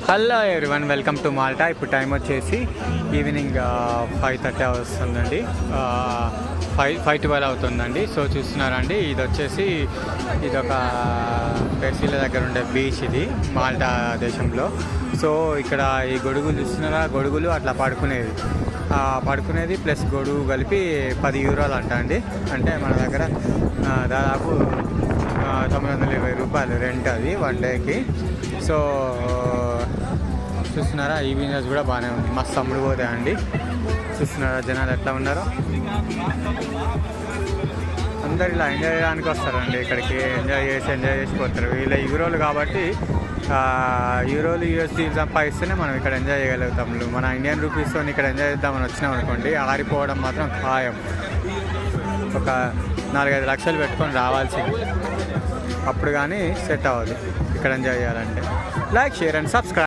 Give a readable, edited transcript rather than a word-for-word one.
Hello everyone, welcome to Malta. ఇప్పుడు time వచ్చేసి evening 5:30 వస్తుందండి, 5:12 అవుతుందండి. సో చూస్తున్నారండి, ఇది వచ్చేసి ఇదొక పెర్సిల దగ్గర ఉండే బీచ్, ఇది మాల్టా దేశంలో. సో ఇక్కడ ఈ గొడుగులు చూస్తున్నారా, గొడుగులు అట్లా పడుకునేది ప్లస్ గొడుగు కలిపి 10 యూరోలు అంట అండి. అంటే మన దగ్గర దాదాపు 920 రూపాయలు రెంట్ అది వన్ డేకి. సో చూస్తున్నారా, ఈ బిజినెస్ కూడా బాగానే ఉంది, మస్తు అమ్ముడు పోతాయండి. చూస్తున్నారా జనాలు ఎట్లా ఉన్నారో, అందరు ఇలా ఎంజాయ్ చేయడానికి వస్తారండి ఇక్కడికి. ఎంజాయ్ చేసి పోతారు. వీళ్ళ యూరోలు కాబట్టి యూరోలు USD సంపాదిస్తేనే మనం ఇక్కడ ఎంజాయ్ చేయగలుగుతాం. మన ఇండియన్ రూపీస్తో ఇక్కడ ఎంజాయ్ చేద్దామని వచ్చినాం అనుకోండి, ఆరిపోవడం మాత్రం ఖాయం. ఒక 4-5 లక్షలు పెట్టుకొని రావాల్సింది, అప్పుడు కానీ సెట్ అవ్వదు ఇక్కడ ఎంజాయ్ చేయాలంటే. Like, share and subscribe.